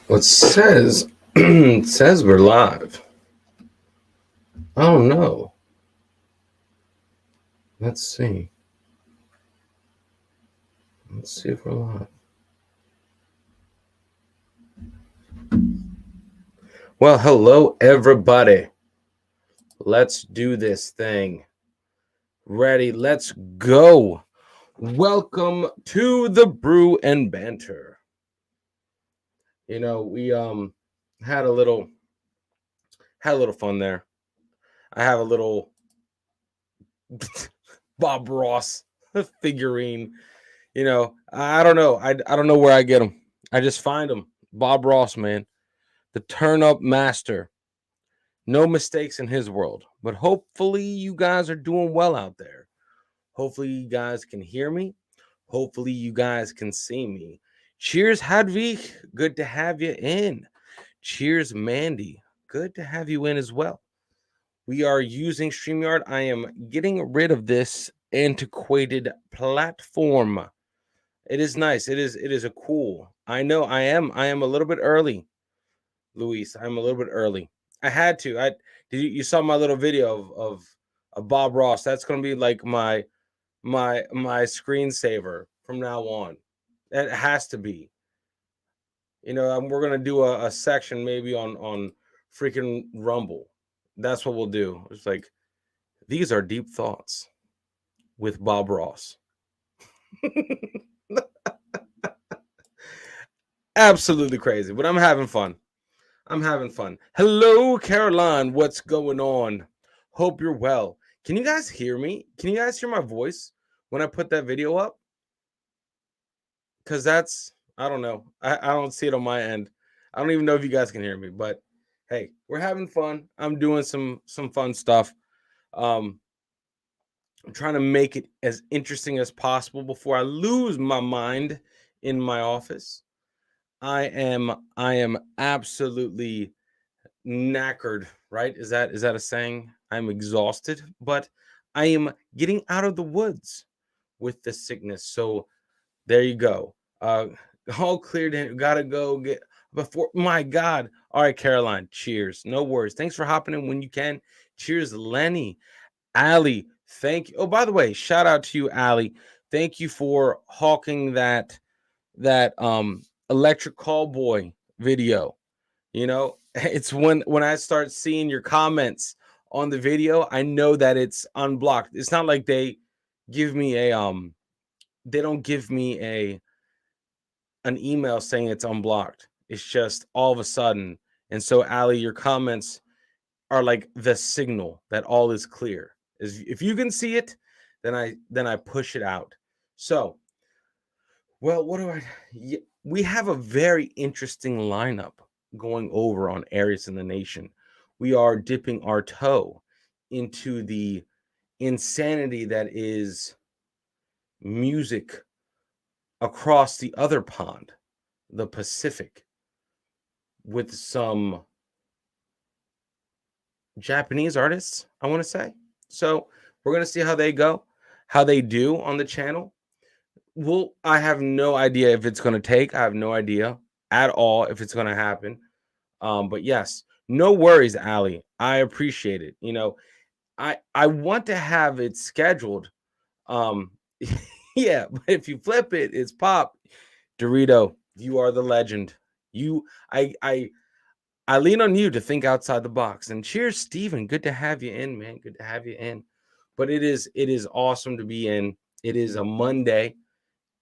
Well, it says it says we're live. Oh no. Let's see. Let's see if we're live. Well, hello everybody. Let's do this thing. Ready? Let's go. Welcome to the Brew and Banter. You know, we had a little fun there. I have a little Bob Ross figurine. You know, I don't know. I don't know where I get them. I just find them. Bob Ross, man, the turn up master. No mistakes in his world. But hopefully you guys are doing well out there. Hopefully you guys can hear me. Hopefully you guys can see me. Cheers, Hadvig. Good to have you in. Cheers, Mandy. Good to have you in as well. We are using StreamYard. I am getting rid of this antiquated platform. It is nice. It is a cool. I know I am a little bit early, Luis. I'm a little bit early. I had to. You saw my little video of Bob Ross. That's gonna be like my screensaver from now on. It has to be. You know, we're gonna do a section maybe on freaking Rumble. That's what we'll do. It's like these are deep thoughts with Bob Ross. Absolutely crazy, but I'm having fun. I'm having fun. Hello, Caroline. What's going on? Hope you're well. Can you guys hear me? Can you guys hear my voice when I put that video up? Because I don't know. I don't see it on my end. I don't even know if you guys can hear me, but hey, we're having fun. I'm doing some fun stuff. Um, I'm trying to make it as interesting as possible before I lose my mind in my office. I am absolutely knackered, right? Is that a saying? I'm exhausted, but I am getting out of the woods with the sickness. So there you go. All cleared in. Gotta go get before my God. All right, Caroline. Cheers. No worries. Thanks for hopping in when you can. Cheers, Lenny. Allie, thank you. Oh, by the way, shout out to you, Allie. Thank you for hawking that electric callboy video. You know, it's when I start seeing your comments on the video, I know that it's unblocked. It's not like give me a they don't give me an email saying it's unblocked. It's just all of a sudden. And so, Ali, your comments are like the signal that all is clear. Is if you can see it, then I push it out. So, well, what do I? We have a very interesting lineup going over on Areas in the Nation. We are dipping our toe into the insanity that is music across the other pond, the Pacific, with some Japanese artists, I want to say. So we're going to see how they go, how they do on the channel. Well, I have no idea if it's going to take. I have no idea at all if it's going to happen. But yes, no worries, Ali. I appreciate it. You know, I want to have it scheduled. Um, yeah, but if you flip it, it's pop. Dorito, you are the legend. You, I lean on you to think outside the box. And cheers, Steven. Good to have you in, man. Good to have you in. But it is awesome to be in. It is a Monday,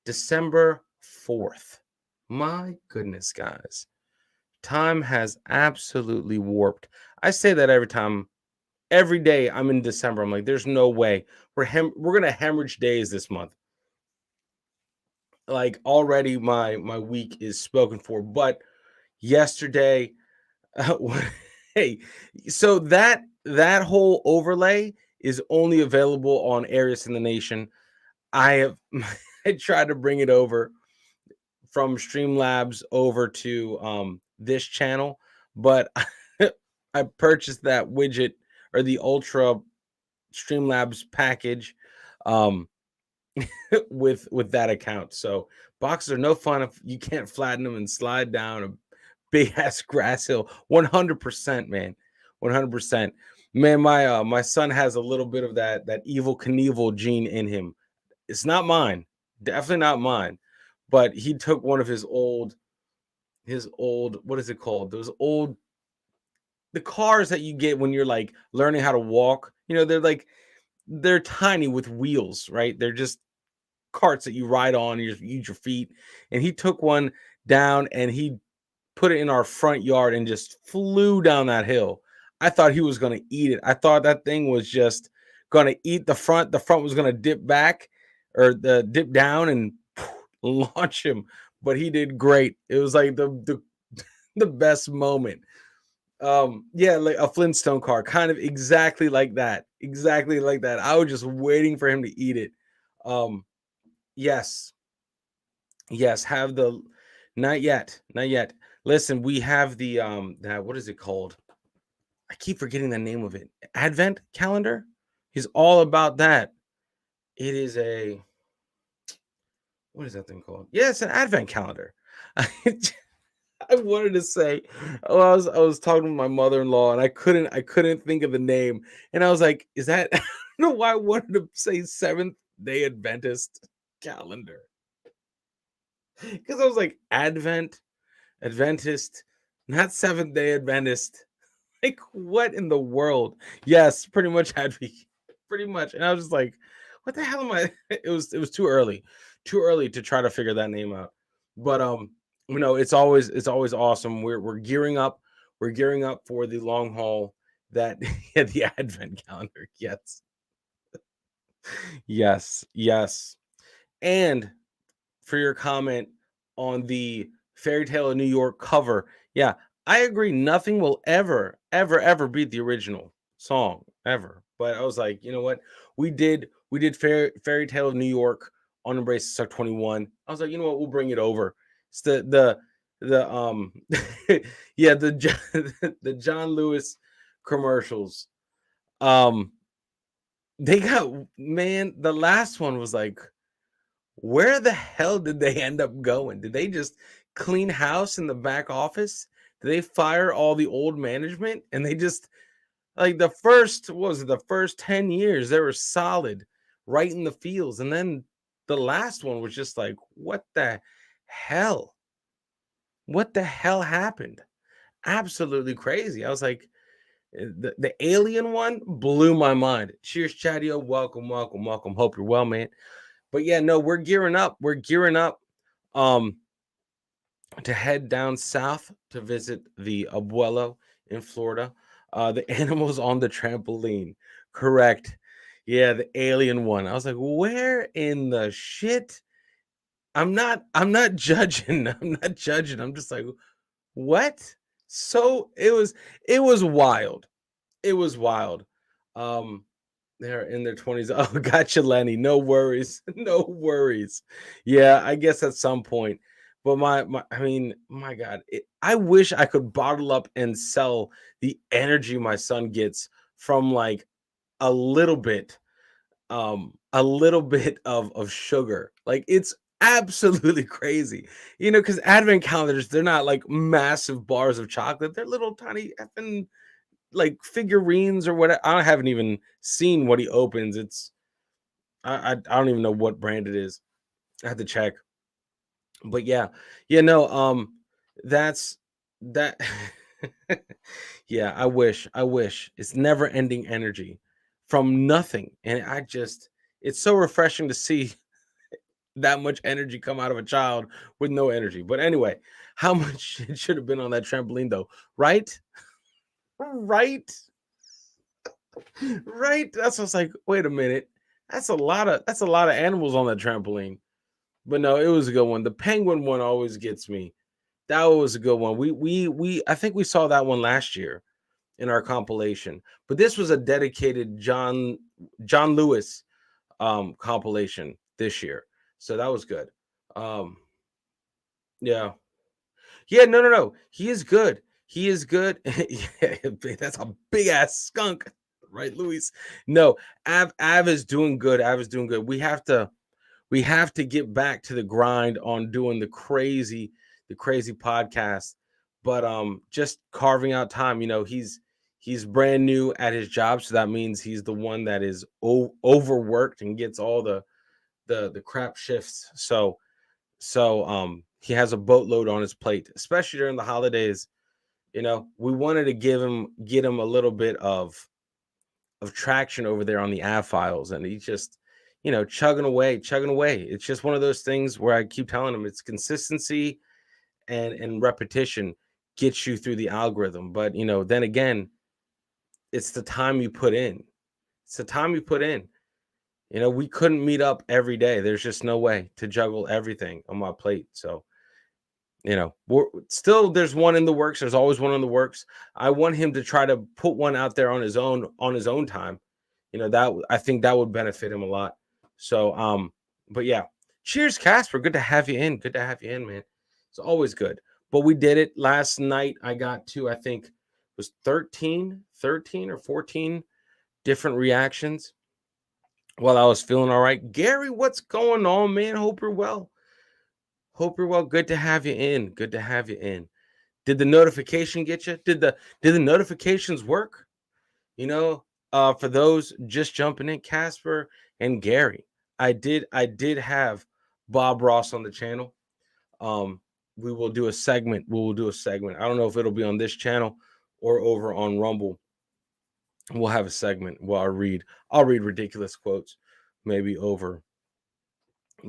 December 4th. My goodness, guys. Time has absolutely warped. I say that every day I'm in December. I'm like, there's no way. We're gonna hemorrhage days this month. Like already my week is spoken for. But yesterday, hey, so that whole overlay is only available on Areas in the Nation. I have I tried to bring it over from Streamlabs over to this channel, but I purchased that widget or the Ultra Streamlabs package um with that account. So boxes are no fun if you can't flatten them and slide down a big ass grass hill. 100%, man. 100%. Man, my son has a little bit of that evil Knievel gene in him. It's not mine. Definitely not mine. But he took one of his old, what is it called? Those old the cars that you get when you're like learning how to walk. They're tiny with wheels, right? They're just carts that you ride on, you just use your feet. And he took one down and he put it in our front yard and just flew down that hill. I thought he was going to eat it. I thought that thing was just going to eat the front. The front was going to dip back or the dip down and launch him. But he did great. It was like the best moment. Yeah, like a Flintstone car, kind of exactly like that. Exactly like that. I was just waiting for him to eat it. Um, yes, yes, have the not yet, not yet. Listen, we have the that what is it called? I keep forgetting the name of it. Advent calendar. He's all about that. It is a what is that thing called? Yeah, it's an advent calendar. I wanted to say, oh, I was talking to my mother-in-law and I couldn't think of the name. And I was like, is that I don't know why I wanted to say Seventh Day Adventist calendar. Because I was like, Adventist, not Seventh Day Adventist. Like, what in the world? Yes, pretty much had me. Pretty much. And I was just like, what the hell am I? It was too early to try to figure that name out. But it's always awesome. We're gearing up. We're gearing up for the long haul that yeah, the advent calendar. Yes. Yes. Yes. And for your comment on the Fairy Tale of New York cover. Yeah, I agree. Nothing will ever, ever, ever beat the original song ever. But I was like, you know what? We did Fairy Tale of New York on Embrace Suck 21. I was like, you know what? We'll bring it over. It's the yeah, the John Lewis commercials. Um they got man, the last one was like where the hell did they end up going? Did they just clean house in the back office? Did they fire all the old management? And they just like the first what was it the first 10 years they were solid right in the fields. And then the last one was just like, what the hell? What the hell happened? Absolutely crazy. I was like, the alien one blew my mind. Cheers, Chadio. Welcome, welcome, welcome. Hope you're well, man. But yeah, no, we're gearing up. We're gearing up. Um, to head down south to visit the abuelo in Florida. The animals on the trampoline. Correct. Yeah, the alien one. I was like, where in the shit? I'm not judging. I'm not judging. I'm just like, what? So it was wild. It was wild. Um they're in their 20s. Oh, gotcha, Lenny. No worries. No worries. Yeah, I guess at some point. But I mean, my God, I wish I could bottle up and sell the energy my son gets from like a little bit, a little bit of sugar. Like it's absolutely crazy, because advent calendars, they're not like massive bars of chocolate. They're little tiny effing like figurines or what. I haven't even seen what he opens. I don't even know what brand it is. I have to check. But yeah, yeah, no, that's that. Yeah, I wish it's never ending energy from nothing, and it's so refreshing to see that much energy come out of a child with no energy. But anyway, how much it should have been on that trampoline though, right? Right? Right? That's what's like, wait a minute. That's a lot of animals on that trampoline. But no, it was a good one. The penguin one always gets me. That was a good one. We I think we saw that one last year in our compilation. But this was a dedicated John Lewis compilation this year. So that was good. Um yeah. Yeah, no, no, no. He is good. He is good. Yeah, that's a big ass skunk, right, Luis? No, Av is doing good. Av is doing good. We have to get back to the grind on doing the crazy podcast. but just carving out time. He's brand new at his job, so that means he's the one that is overworked and gets all the crap shifts. So he has a boatload on his plate, especially during the holidays. We wanted to get him a little bit of traction over there on the ad files, and he's just chugging away. It's just one of those things where I keep telling him it's consistency and repetition gets you through the algorithm. But then again, it's the time you put in. It's the time you put in. We couldn't meet up every day. There's just no way to juggle everything on my plate. So we're still, there's one in the works. There's always one in the works. I want him to try to put one out there on his own time. That I think that would benefit him a lot. So but yeah, cheers, Casper. Good to have you in. Good to have you in, man. It's always good. But we did it last night. I got to, I think it was 13 or 14 different reactions while I was feeling all right. Gary, what's going on, man? Hope you're well. Hope you're well. Good to have you in. Good to have you in. Did the notification get you? Did the notifications work? For those just jumping in, Casper and Gary, I did have Bob Ross on the channel. We will do a segment. We will do a segment. I don't know if it'll be on this channel or over on Rumble. We'll have a segment where I'll read ridiculous quotes, maybe over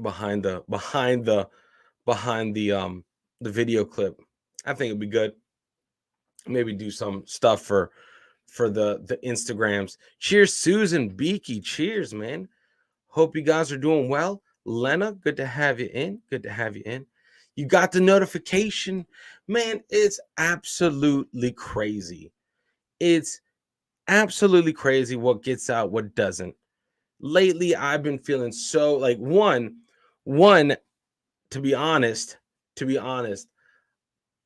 behind the video clip. I think it'd be good. Maybe do some stuff for the Instagrams. Cheers, Susan Beaky. Cheers, man. Hope you guys are doing well. Lena, good to have you in. Good to have you in. You got the notification. Man, it's absolutely crazy. It's absolutely crazy what gets out, what doesn't. Lately, I've been feeling so like one, to be honest,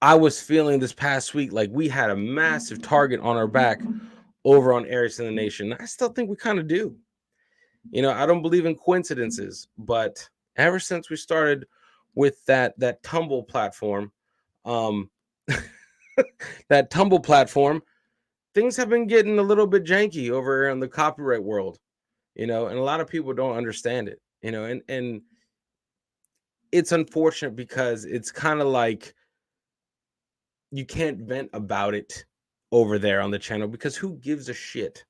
I was feeling this past week like we had a massive target on our back over on Aries in the Nation. I still think we kind of do. I don't believe in coincidences, but ever since we started with that tumble platform, that tumble platform, things have been getting a little bit janky over in the copyright world, and a lot of people don't understand it, and it's unfortunate because it's kind of like you can't vent about it over there on the channel because who gives a shit?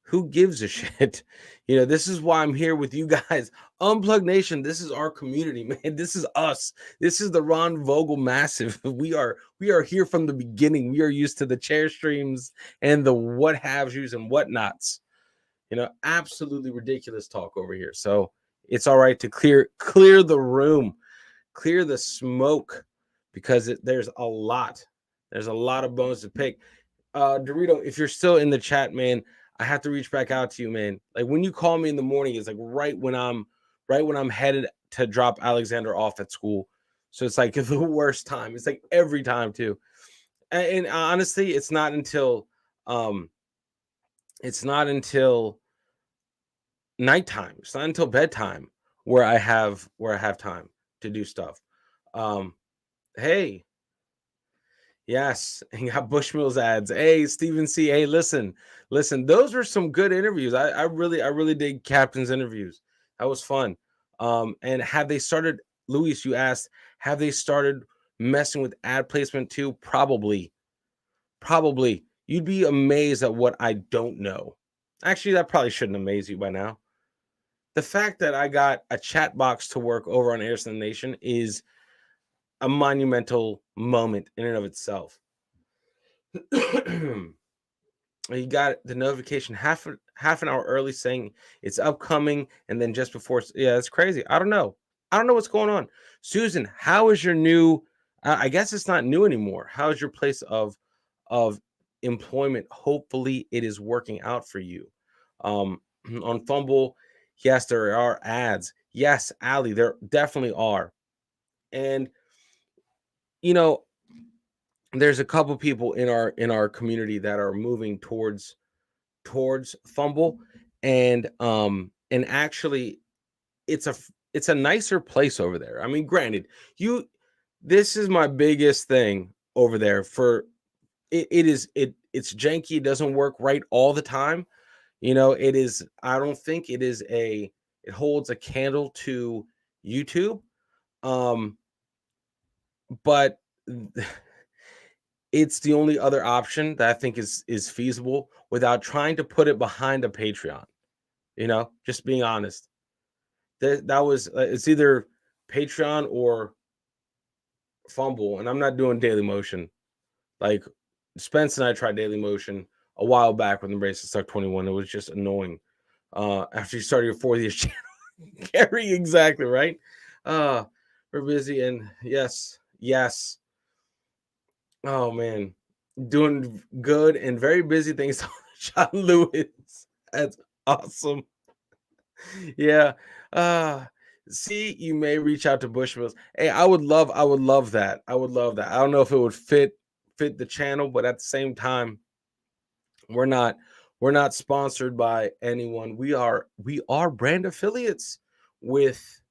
Who gives a shit? This is why I'm here with you guys. Unplug Nation, this is our community, man. This is us. This is the Ron Vogel Massive. We are here from the beginning. We are used to the chair streams and the what have yous and whatnots. Absolutely ridiculous talk over here. So it's all right to clear the room, clear the smoke, because there's a lot of bones to pick. Dorito, if you're still in the chat, man, I have to reach back out to you, man. Like when you call me in the morning, it's like right when I'm headed to drop Alexander off at school. So it's like the worst time. It's like every time too. And honestly, it's not until nighttime. It's not until bedtime where I have time to do stuff. Hey, yes, and you got Bushmills ads. Hey, Stephen C. Hey, listen. Those were some good interviews. I really dig Captain's interviews. That was fun. And have they started? Luis, you asked, have they started messing with ad placement too? Probably. You'd be amazed at what I don't know. Actually, that probably shouldn't amaze you by now. The fact that I got a chat box to work over on Airson Nation is a monumental moment in and of itself. You got the notification half an hour early saying it's upcoming, and then just before, yeah, that's crazy. I don't know what's going on. Susan, how is your new? I guess it's not new anymore. How is your place of employment? Hopefully, it is working out for you. On Fumble, yes, there are ads. Yes, Ali, there definitely are, and there's a couple people in our community that are moving towards Fumble, and actually it's a nicer place over there. I mean, granted, this is my biggest thing over there for it's janky, it doesn't work right all the time. It is I don't think it holds a candle to YouTube. Um, but it's the only other option that I think is feasible without trying to put it behind a Patreon, just being honest. That was it's either Patreon or Fumble, and I'm not doing Daily Motion. Like Spence and I tried Daily Motion a while back when the race stuck 21. It was just annoying. After you started your 40th channel, Gary, exactly right. Uh, we're busy, and yes. Oh man, doing good and very busy things. John Lewis, that's awesome. Yeah. Uh See, you may reach out to Bushmills. Hey, I would love that. I would love that. I don't know if it would fit the channel, but at the same time, we're not we're not sponsored by anyone. We are brand affiliates with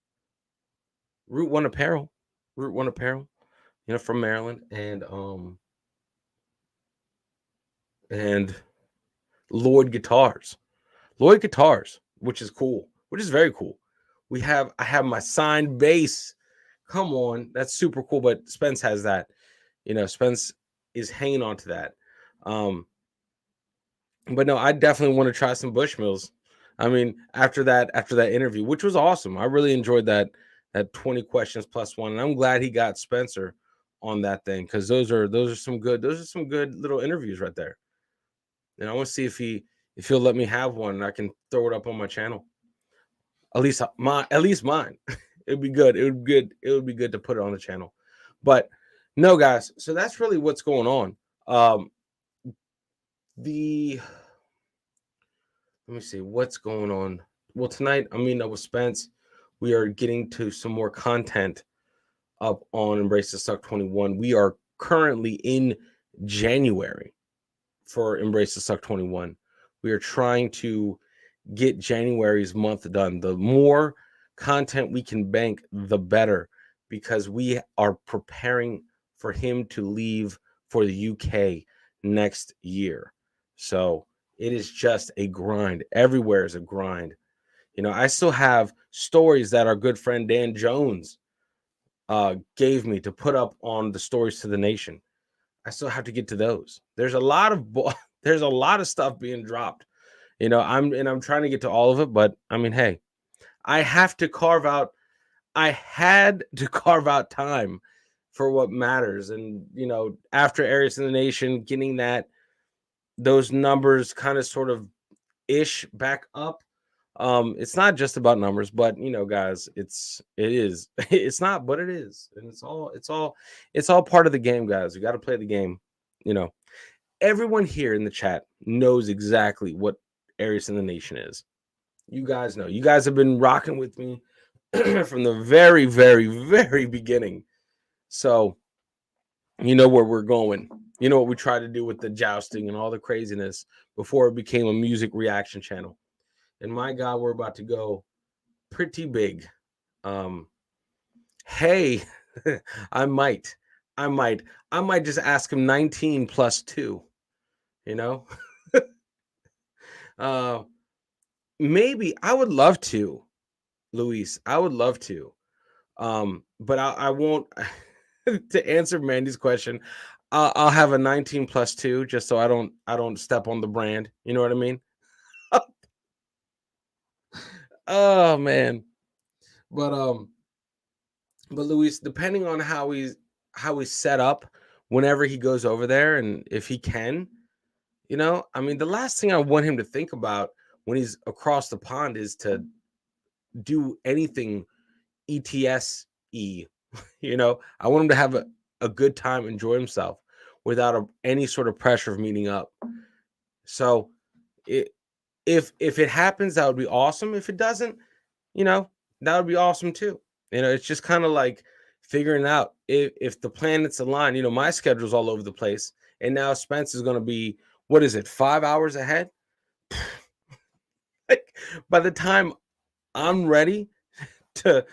Route One Apparel. Route One Apparel, from Maryland, and Lloyd Guitars. Lloyd Guitars, which is cool, which is very cool. I have my signed bass. Come on, that's super cool. But Spence has that. Spence is hanging on to that. But no, I definitely want to try some Bushmills. I mean, after that interview, which was awesome. I really enjoyed that 20 questions plus one. And I'm glad he got Spencer on that thing, because those are some good little interviews right there. And I want to see if he'll let me have one and I can throw it up on my channel. At least mine. It'd be good. It would be good to put it on the channel. But no, guys. So that's really what's going on. The Let me see what's going on. Well, tonight I'm meeting up with Spence. We are getting to some more content up on Embrace the Suck 21. We are currently in January for Embrace the Suck 21. We are trying to get January's month done. The more content we can bank, the better, because we are preparing for him to leave for the UK next year. So it is just a grind. Everywhere is a grind. I still have stories that our good friend Dan Jones gave me to put up on the Stories to the Nation. I still have to get to those. There's a lot of there's a lot of stuff being dropped. I'm trying to get to all of it, but I mean, hey, I had to carve out time for what matters. And after Areas in the Nation, getting those numbers kind of sort of ish back up. It's not just about numbers, but guys, it's not, but it is. And it's all part of the game, guys. You got to play the game. Everyone here in the chat knows exactly what Aries in the Nation is. You guys know. You guys have been rocking with me from the very, very, very beginning. So you know where we're going. You know what we try to do with the jousting and all the craziness before it became a music reaction channel. And my God, we're about to go pretty big. Hey, I might just ask him 19 plus 2. Maybe I would love to, Luis. I would love to. But I won't. To answer Mandy's question, I'll have a 19 plus 2 just so I don't step on the brand. You know what I mean? Oh man. But Luis, depending on how he's set up whenever he goes over there, and if he can, I mean, the last thing I want him to think about when he's across the pond is to do anything ETS-y. I want him to have a good time, enjoy himself without any sort of pressure of meeting up. So if it happens, that would be awesome. If it doesn't, that would be awesome too. It's just kind of like figuring out if the planets align. My schedule's all over the place, and now Spence is going to be, what is it, 5 hours ahead? Like, by the time I'm ready to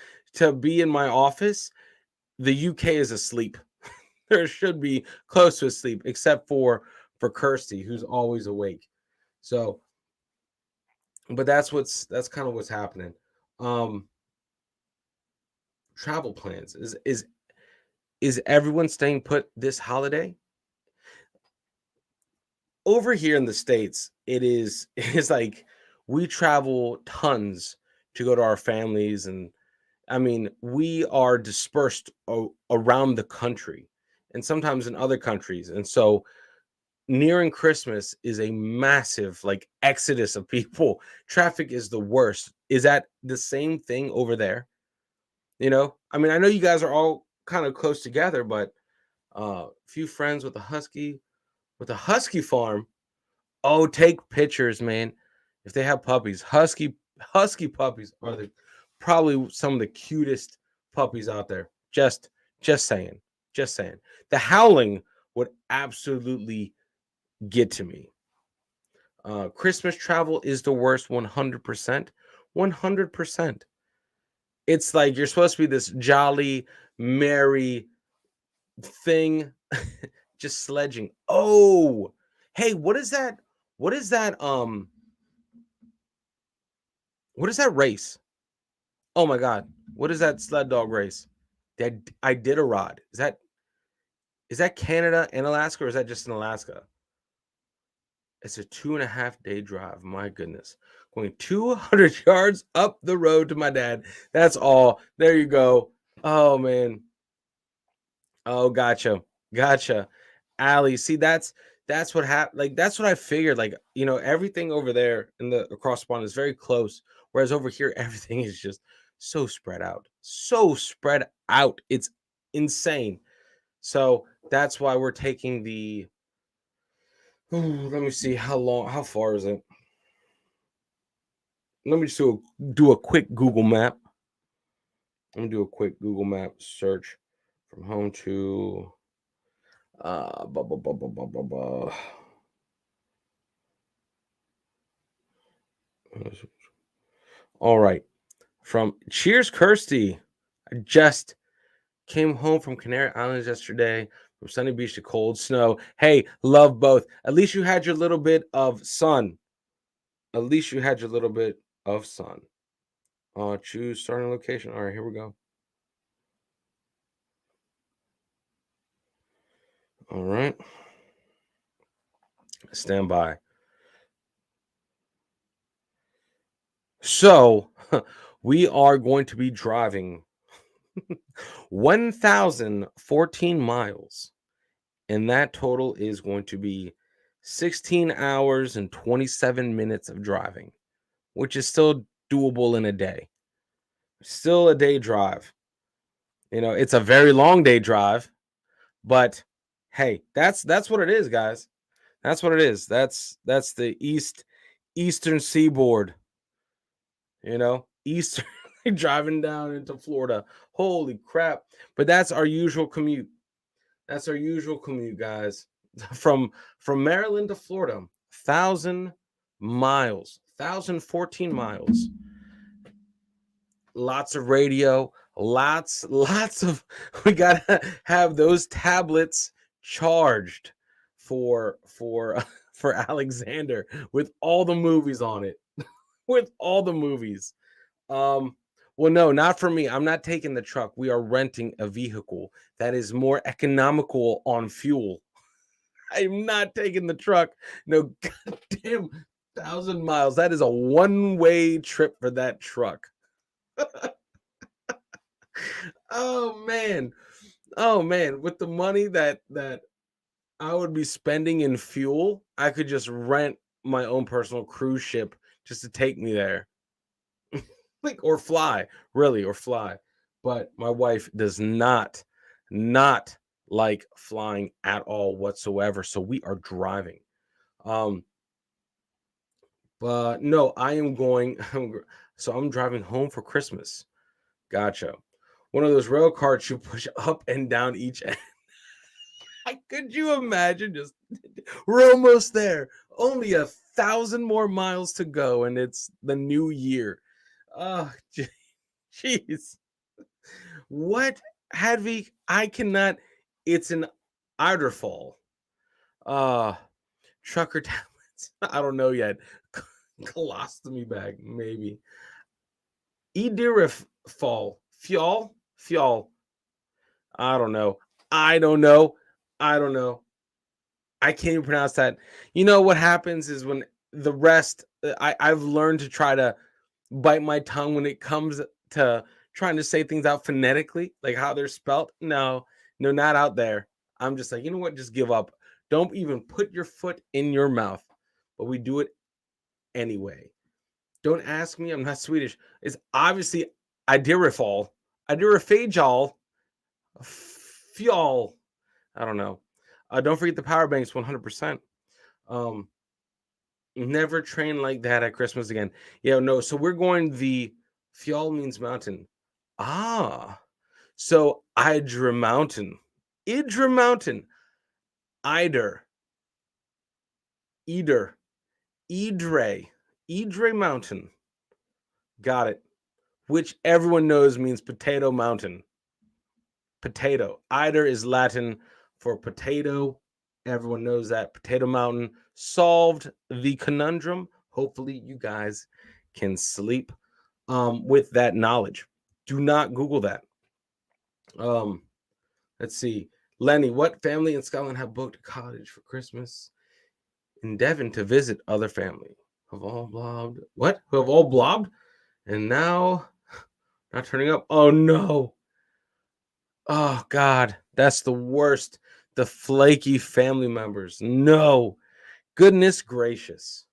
be in my office, the UK is asleep. there should be close to asleep, except for Kirsty, who's always awake. So, but that's kind of what's happening. Um, Travel plans is everyone staying put this holiday? Over here in the States, it is it's like we travel tons to go to our families, and I mean, we are dispersed around the country and sometimes in other countries. And so nearing Christmas is a massive like exodus of people. Traffic is the worst. Is that the same thing over there? I mean, I know you guys are all kind of close together, but few friends with a husky farm. Oh, take pictures, man. If they have puppies, husky puppies are the probably some of the cutest puppies out there. Just saying. Just saying. The howling would absolutely get to me. Christmas travel is the worst 100%. 100%. It's like you're supposed to be this jolly, merry thing, just sledging. Oh, hey, what is that? What is that? What is that race? Oh my god, what is that sled dog race? That I did a rod. Is that Canada and Alaska, or is that just in Alaska? It's a 2.5 day drive. My goodness, going 200 yards up the road to my dad. That's all. There you go. Oh man. Oh, gotcha. Allie, see, that's what happened. Like that's what I figured. Like everything over there in the across the pond is very close, whereas over here everything is just so spread out. It's insane. So that's why we're taking the. Ooh, let me see how far is it? Let me just do a quick Google map. Let me do a quick Google map search from home to blah, blah, blah, blah, blah, blah, blah. All right. From Cheers, Kirsty. I just came home from Canary Islands yesterday, from sunny beach to cold snow. Hey, love both. At least you had your little bit of sun. At least you had your little bit of sun. Choose starting location. All right, here we go. All right. Stand by. So, we are going to be driving 1,014 miles, and that total is going to be 16 hours and 27 minutes of driving, which is still doable in a day. Still a day drive. It's a very long day drive, but hey, that's what it is, guys. That's what it is. That's the eastern seaboard, eastern driving down into Florida. Holy crap. But that's our usual commute. That's our usual commute, guys. From Maryland to Florida, 1,000 miles, 1,014 miles. Lots of radio, lots of. We gotta have those tablets charged for for Alexander with all the movies on it, with all the movies. Well, no, not for me. I'm not taking the truck. We are renting a vehicle that is more economical on fuel. I'm not taking the truck. No, goddamn 1,000 miles. That is a one-way trip for that truck. Oh man. Oh man. With the money that I would be spending in fuel, I could just rent my own personal cruise ship just to take me there. Like or fly, really, or fly. But my wife does not like flying at all whatsoever. So we are driving. Um, but no, I am going. So I'm driving home for Christmas. Gotcha. One of those rail carts you push up and down each end. Could you imagine? Just we're almost there. Only 1,000 more miles to go, and it's the new year. Oh, jeez. What, Hadvik? I cannot. It's an Eiderfall, uh, trucker tablets. I don't know yet. Colostomy bag, maybe. Edirifall, Fjall. I don't know. I don't know. I don't know. I can't even pronounce that. You know what happens is when the rest, I've learned to try to bite my tongue when it comes to trying to say things out phonetically, like how they're spelt. No, no, not out there. I'm just like, you know what? Just give up. Don't even put your foot in your mouth. But we do it anyway. Don't ask me. I'm not Swedish. It's obviously Idirifall, Idirifajal, Fjall. I don't know. Don't forget the power banks 100%. Um, Never train like that at Christmas again. Yeah, no. So we're going the Fjall means mountain. Ah, so Idra Mountain. Idra Mountain. Ider. Eder. Idre. Idre Mountain. Got it. Which everyone knows means potato mountain. Potato. Eider is Latin for potato. Everyone knows that. Potato mountain solved the conundrum. Hopefully, you guys can sleep with that knowledge. Do not Google that. Um, let's see. Lenny, what family in Scotland have booked a cottage for Christmas in Devon to visit other family? Have all blobbed. What? Who have all blobbed? And now not turning up. Oh no. Oh God. That's the worst. The flaky family members. No. Goodness gracious.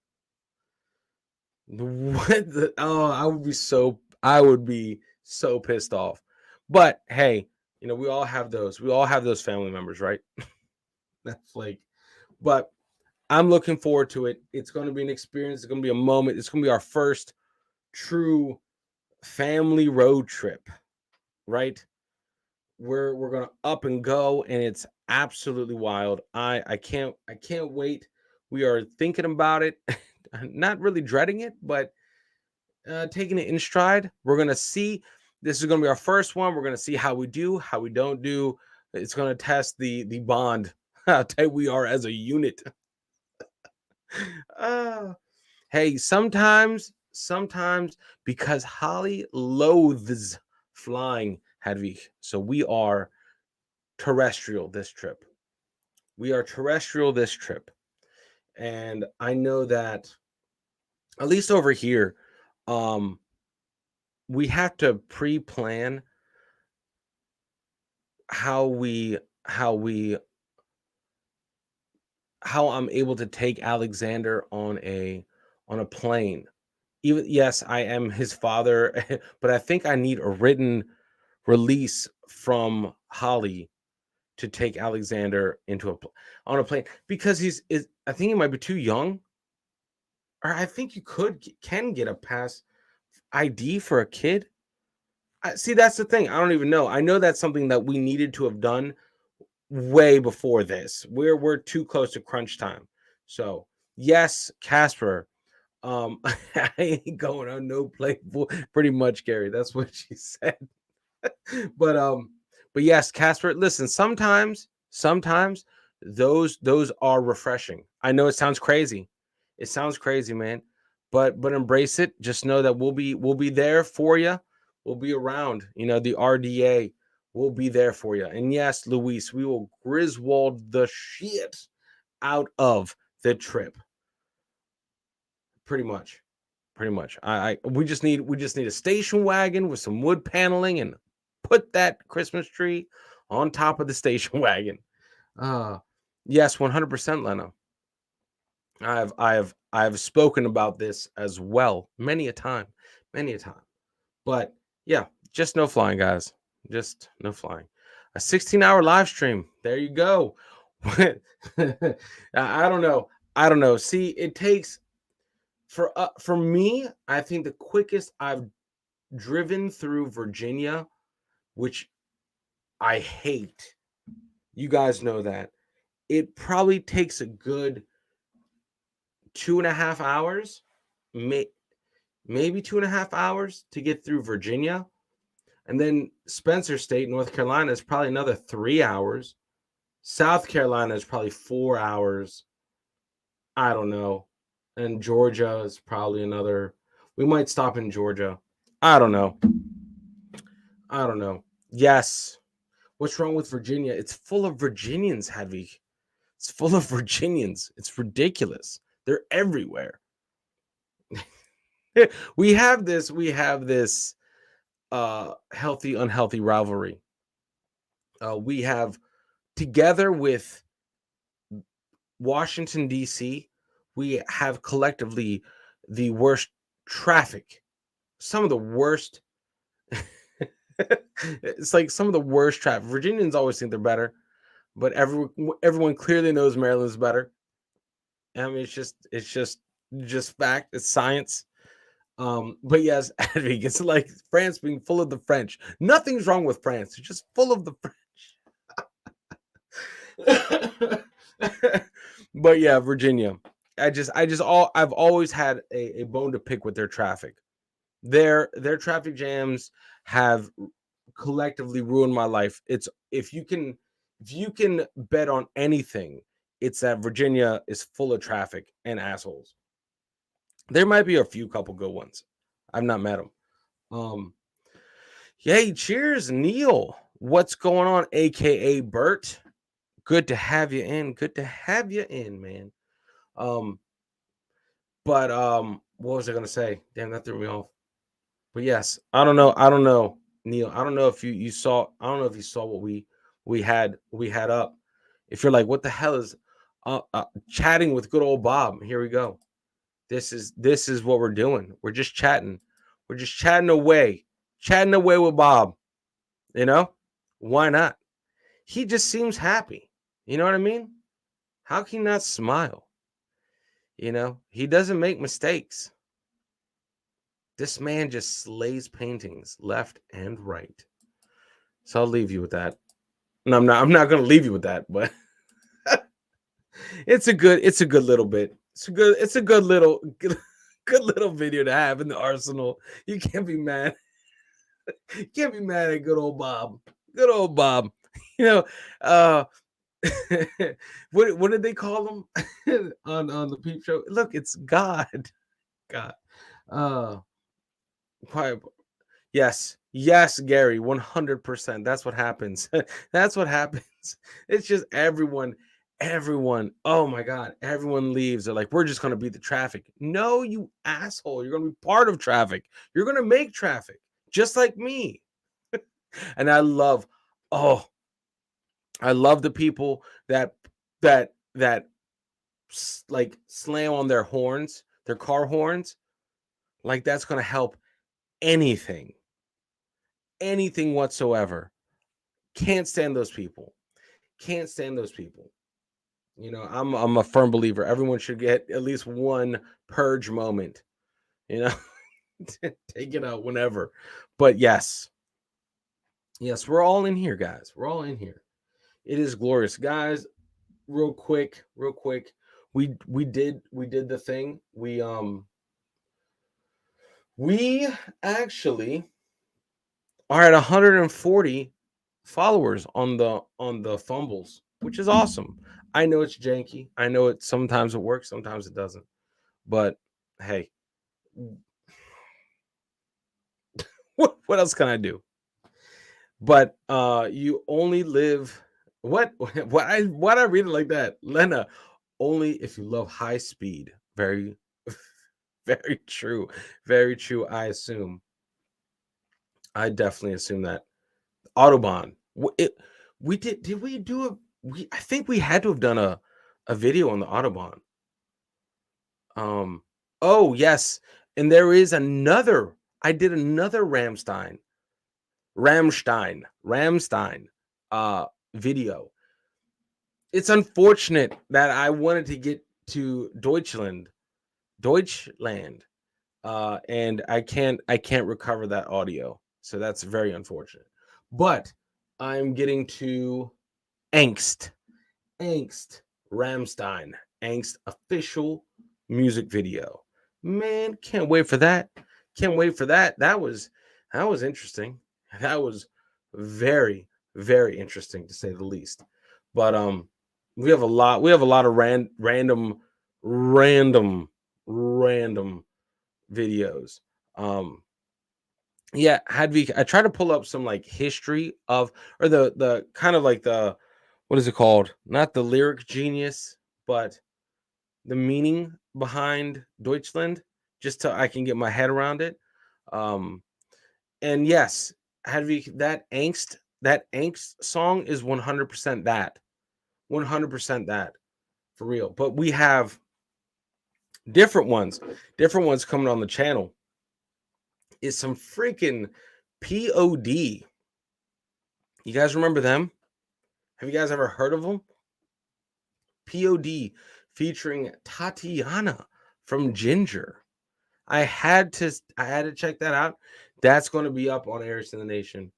What the I would be so pissed off. But hey, we all have those. We all have those family members, right? That's like, but I'm looking forward to it. It's going to be an experience. It's going to be a moment. It's going to be our first true family road trip, right? We're going to up and go, and it's absolutely wild. I can't wait. We are thinking about it, not really dreading it, but taking it in stride. We're going to see. This is going to be our first one. We're going to see how we do, how we don't do. It's going to test the bond, how tight we are as a unit. uh, Hey, sometimes because Holly loathes flying, Hedvig. So we are terrestrial this trip. We are terrestrial this trip. And I know that at least over here, um, we have to pre-plan how we how we how I'm able to take Alexander on a plane. Even yes, I am his father, but I think I need a written release from Holly to take Alexander on a plane because I think he might be too young, or I think you can get a pass ID for a kid. See, that's the thing. I don't even know. I know that's something that we needed to have done way before this. We're too close to crunch time. So yes, Casper. I ain't going on no plane. Pretty much, Gary. That's what she said. but but yes, Casper, listen, sometimes those are refreshing. I know it sounds crazy. It sounds crazy, man. But embrace it. Just know that we'll be there for you. We'll be around. The RDA will be there for you. And yes, Luis, we will Griswold the shit out of the trip. Pretty much. Pretty much. We just need a station wagon with some wood paneling and put that Christmas tree on top of the station wagon. Uh yes, 100%, Leno. I've spoken about this as well many a time, many a time. But yeah, just no flying, guys. Just no flying. A 16-hour live stream. There you go. I don't know. I don't know. See, it takes for me, I think the quickest I've driven through Virginia, which I hate. You guys know that. It probably takes a good 2.5 hours, maybe 2.5 hours to get through Virginia. And then Spencer State, North Carolina, is probably another 3 hours. South Carolina is probably 4 hours. I don't know. And Georgia is probably another. We might stop in Georgia. I don't know. I don't know. Yes. What's wrong with Virginia? It's full of Virginians, Hedwig. It's full of Virginians. It's ridiculous. They're everywhere. We have this healthy unhealthy rivalry. We have, together with Washington D.C., we have collectively the worst traffic. Some of the worst. It's like some of the worst traffic. Virginians always think they're better, but everyone clearly knows Maryland's better. I mean, it's just fact. It's science. But yes, Edwig, it's like France being full of the French. Nothing's wrong with France. It's just full of the French. But yeah, Virginia. I've always had a bone to pick with their traffic. Their traffic jams have collectively ruined my life. It's if you can bet on anything, it's that Virginia is full of traffic and assholes. There might be a few couple good ones. I've not met them. Um, Yay, cheers, Neil. What's going on, aka Bert? Good to have you in. Good to have you in, man. Um, but what was I gonna say? Damn, that threw me off. But yes, I don't know. I don't know, Neil. I don't know if you saw. I don't know if you saw what we had up. If you're like, what the hell is chatting with good old Bob? Here we go. This is what we're doing. We're just chatting. We're just chatting away with Bob. You know, why not? He just seems happy. You know what I mean? How can you not smile? He doesn't make mistakes. This man just slays paintings left and right. So I'll leave you with that. No, I'm not gonna leave you with that, but it's a good little bit. It's a good little good little video to have in the arsenal. You can't be mad. You can't be mad at good old Bob. Good old Bob. You know, uh what did they call him on the Peep Show? Look, it's God. God. Uh Quiet. Yes, Gary, 100%. That's what happens. That's what happens. It's just everyone. Oh my God, everyone leaves. They're like, we're just gonna beat the traffic. No, you asshole. You're gonna be part of traffic. You're gonna make traffic, just like me. And oh, I love the people that like slam on their horns, their car horns. Like that's gonna help anything, anything whatsoever. Can't stand those people. Can't stand those people. I'm a firm believer. Everyone should get at least one purge moment. You know, take it out whenever. But yes, we're all in here, guys. We're all in here. It is glorious, guys. Real quick. We did the thing. We actually are at 140 followers on the fumbles, which is awesome. I know it's janky. I know it sometimes it works, sometimes it doesn't. But hey, what else can I do? But you only live what what I read it like that. Lena, only if you love high speed. Very very true. Very true, I assume. I definitely assume that. Autobahn. We did we do I think we had to have done a video on the Autobahn. Um, oh yes, and there is another. I did another Ramstein video. It's unfortunate that I wanted to get to Deutschland, and I can't recover that audio. So that's very unfortunate. But I'm getting to Angst. Angst, Ramstein, Angst official music video. Man, can't wait for that. Can't wait for that. That was interesting. That was very, very interesting to say the least. But we have a lot of random videos. Um, yeah, I try to pull up some like history of, or the kind of like the, what is it called? Not the lyric genius, but the meaning behind Deutschland, just so I can get my head around it. Um, and yes, Hedwig, that angst song is 100% that, 100% that, for real. But we have different ones coming on the channel. Is some freaking POD. You guys remember them? Have you guys ever heard of them? POD featuring Tatiana from Ginger. I had to check that out. That's going to be up on Airs in the Nation.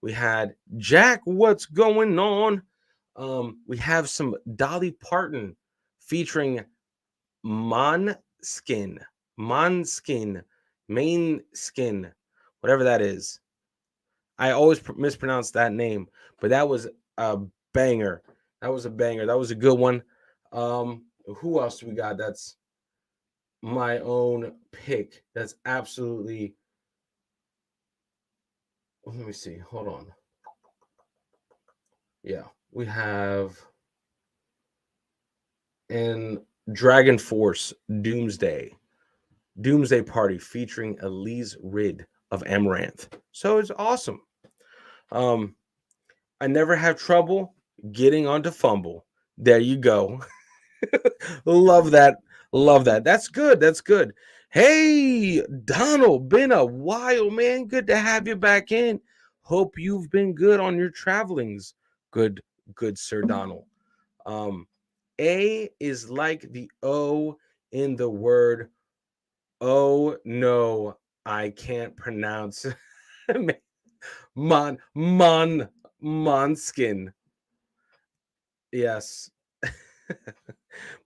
We had Jack, what's going on? We have some Dolly Parton featuring Monskin, Monskin, Main Skin, whatever that is. I always mispronounce that name, but that was a banger. That was a banger. That was a good one. Who else we got? That's my own pick. That's absolutely. Let me see. Hold on. Yeah, we have in Dragon Force Doomsday Party featuring Elise Rid of Amaranth. So it's awesome. Um, I never have trouble getting onto Fumble. There you go. Love that. Love that. That's good. That's good. Hey, Donald, been a while, man. Good to have you back in. Hope you've been good on your travelings. Good Sir Donald. Um, A is like the O in the word. Oh no, I can't pronounce. Monskin. Yes.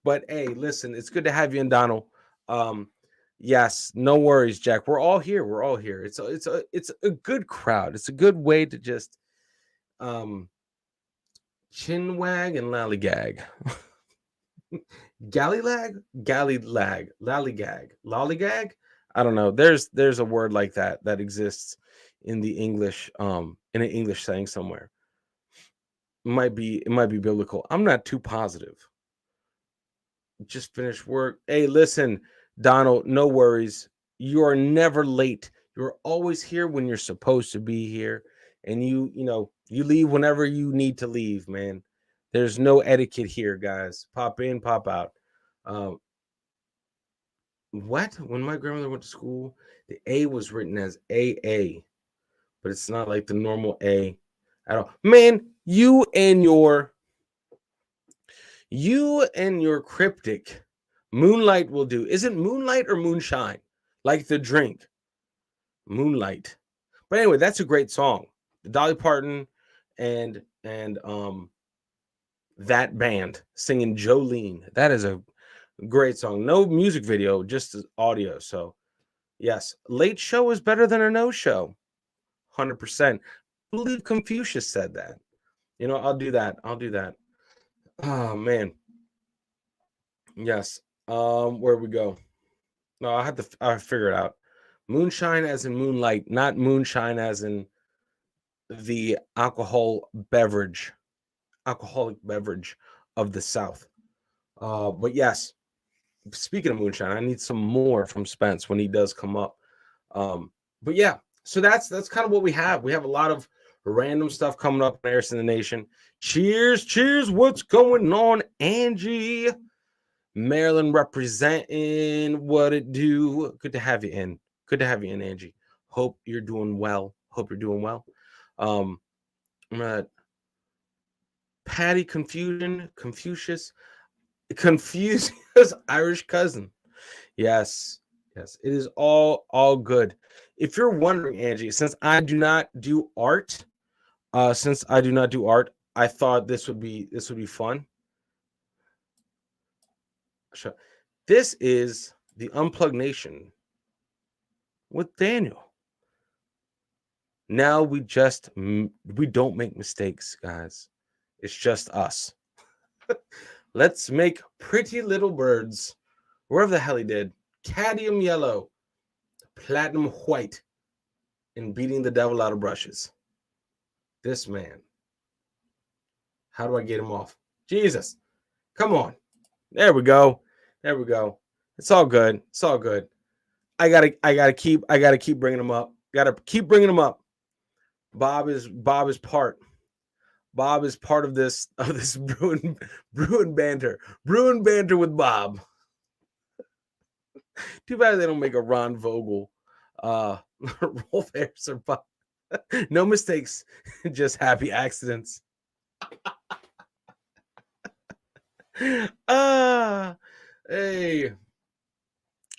But hey, listen, it's good to have you in, Donald. Um, yes, no worries, Jack. We're all here. We're all here. It's a good crowd. It's a good way to just um chinwag and lollygag. Lollygag. I don't know. There's a word like that exists in the English, in an English saying somewhere. It might be biblical. I'm not too positive. Just finished work. Hey, listen, Donald, no worries. You are never late. You're always here when you're supposed to be here. And you leave whenever you need to leave, man. There's no etiquette here, guys. Pop in, pop out. Um, what? When my grandmother went to school, the A was written as AA, but it's not like the normal A at all. Man, you and your cryptic moonlight will do. Is it moonlight or moonshine? Like the drink, moonlight. But anyway, that's a great song. Dolly Parton and that band singing Jolene. That is a great song. No music video, just audio. So yes, late show is better than a no show. 100%. I believe Confucius said that. I'll do that. I'll do that. Oh man. Yes. Where we go? No, I figure it out. Moonshine as in moonlight, not moonshine as in the alcoholic beverage of the South. But yes, speaking of moonshine, I need some more from Spence when he does come up. But yeah, so that's kind of what we have. We have a lot of random stuff coming up in Airs in the Nation. Cheers. What's going on, Angie? Maryland representing, what it do? Good to have you in. Good to have you in, Angie. Hope you're doing well. Um, Patty Confucius Irish cousin. Yes, it is all good. If you're wondering, Angie, since I do not do art, I thought this would be fun. Sure. This is the Unplugged Nation with Daniel. Now we don't make mistakes, guys. It's just us. Let's make pretty little birds, wherever the hell he did, cadmium yellow, platinum white, and beating the devil out of brushes. This man. How do I get him off? Jesus. Come on. There we go. There we go. It's all good. It's all good. I gotta keep bringing him up. Gotta keep bringing him up. Bob is part. Bob is part of this Bruin banter. Bruin banter with Bob. Too bad they don't make a Ron Vogel Rolf Harrison Bob. No mistakes, just happy accidents. Hey.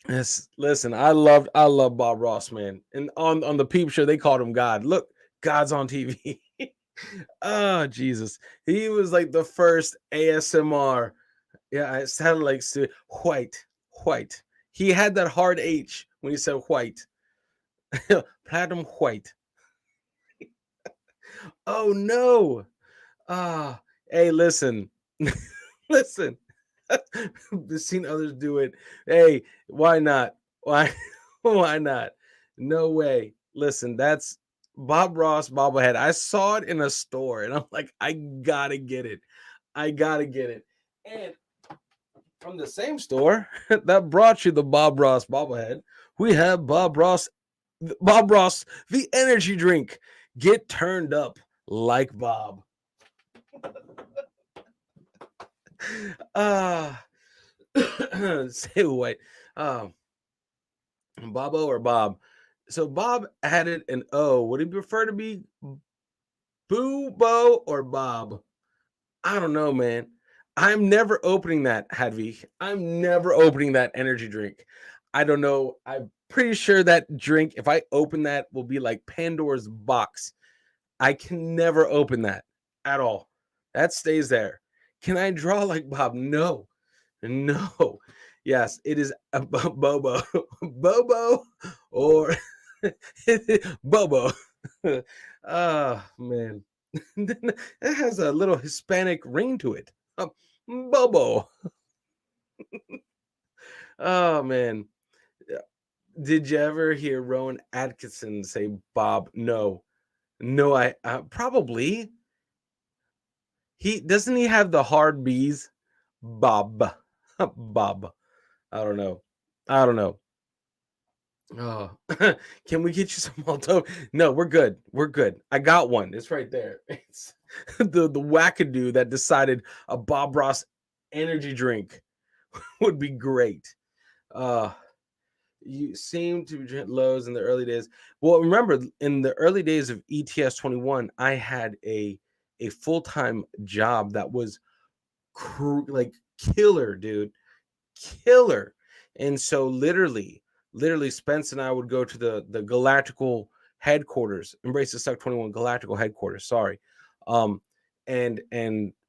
Yes, listen, I love Bob Ross, man. And on the Peep Show, they called him God. Look, God's on TV. Oh, Jesus. He was like the first ASMR. Yeah, it sounded like white. He had that hard H when he said white. Platinum white. Oh no. Hey, listen. Listen. I've seen others do it. Hey, why not? Why not? No way. Listen, that's Bob Ross bobblehead. I saw it in a store and I'm like, I gotta get it. I gotta get it. And from the same store that brought you the Bob Ross bobblehead, we have Bob Ross, the energy drink. Get turned up like Bob. Say what? Bobo or Bob? So Bob added an O. Would he prefer to be Boo Bo or Bob? I don't know, man. I'm never opening that, Hadvi. I'm never opening that energy drink. I don't know. I'm pretty sure that drink, if I open that, will be like Pandora's box. I can never open that at all. That stays there. Can I draw like Bob? No. No. Yes, it is a Bobo. Bobo or Bobo. Oh, man. It has a little Hispanic ring to it. Bobo. Oh, man. Did you ever hear Rowan Atkinson say Bob? No. No, I probably. He doesn't he have the hard B's? Bob. Bob. I don't know. Oh, can we get you some Malto? No, we're good. We're good. I got one. It's right there. It's the wackadoo that decided a Bob Ross energy drink would be great. Uh you seem to be lows in the early days. Well, remember in the early days of ETS 21, I had a full-time job that was like killer, dude. Killer. And so literally Spence and I would go to the galactical headquarters, Embrace the Suck 21 galactical headquarters, sorry. And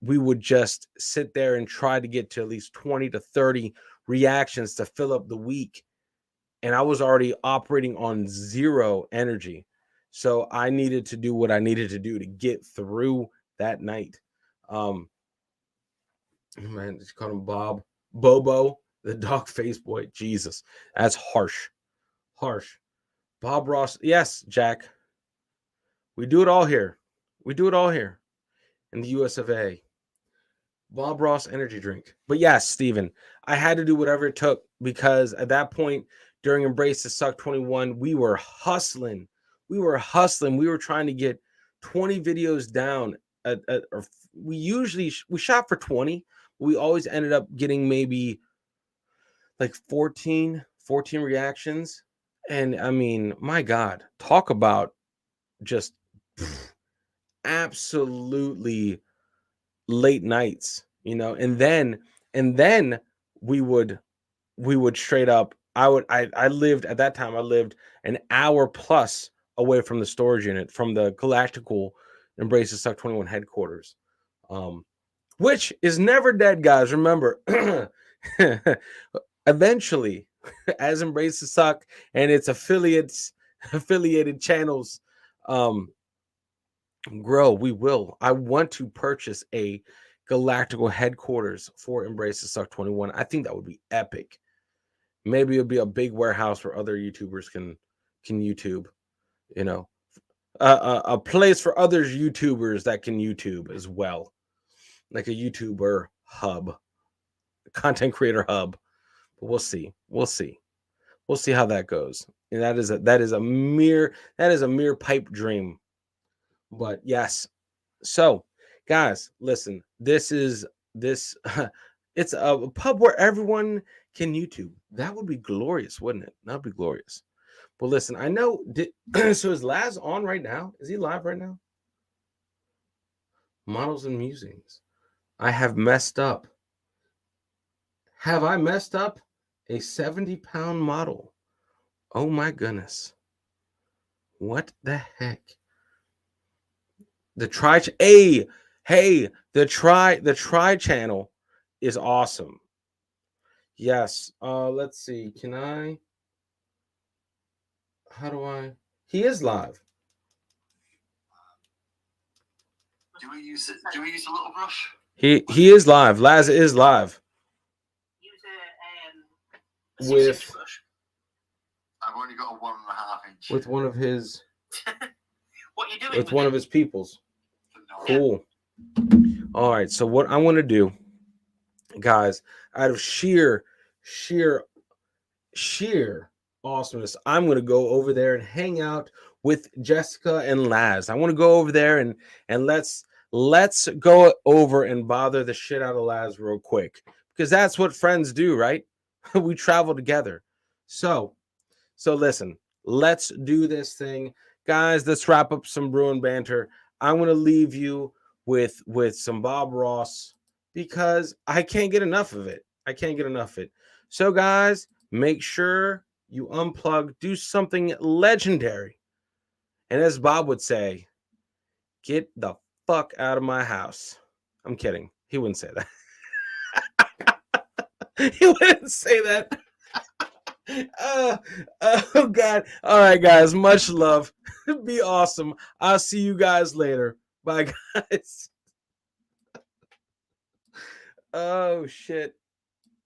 we would just sit there and try to get to at least 20 to 30 reactions to fill up the week. And I was already operating on zero energy. So I needed to do what I needed to do to get through that night. Man, just called him Bobo, the dog face boy. Jesus, that's harsh. Bob Ross. Yes, Jack. We do it all here. In the US of A. Bob Ross energy drink. But yes, Steven, I had to do whatever it took because at that point during Embrace the Suck 21, we were hustling. We were trying to get 20 videos down. We shot for 20. We always ended up getting maybe like 14 reactions. And I mean, my God, talk about just absolutely late nights, and then we would straight up, I lived at that time, I lived an hour plus away from the storage unit, from the galactical Embrace the Suck 21 headquarters, which is never dead, guys. Remember, eventually, as Embrace the Suck and its affiliated channels grow. We will. I want to purchase a galactical headquarters for Embrace the Suck 21. I think that would be epic. Maybe it'll be a big warehouse where other YouTubers can YouTube. You know, a place for other YouTubers that can YouTube as well, like a YouTuber hub, a content creator hub. But we'll see. We'll see. We'll see how that goes. And that is a mere pipe dream. But yes. So, guys, listen. This. It's a pub where everyone can YouTube. That would be glorious, wouldn't it? That'd be glorious. But listen, I know. So is Laz on right now? Is he live right now? Models and musings. I have messed up. Have I messed up? A 70-pound model. Oh my goodness. What the heck? The try the try channel is awesome. Yes. Let's see. Can I? How do I? He is live. Do we use a little brush? He is live. Laz is live. With I've only got a 1.5 inch. With one of his what you doing with one of his peoples. No. Cool. All right. So what I want to do, guys, out of sheer awesomeness, I'm going to go over there and hang out with Jessica and Laz. I want to go over there and let's go over and bother the shit out of Laz real quick, because that's what friends do, right? We travel together. So listen, let's do this thing, guys. Let's wrap up some Bruin banter. I'm going to leave you with some Bob Ross, because I can't get enough of it. So, guys, make sure you unplug, do something legendary. And as Bob would say, get the fuck out of my house. I'm kidding. He wouldn't say that. He wouldn't say that. Oh, God. All right, guys. Much love. Be awesome. I'll see you guys later. Bye, guys. Oh, shit.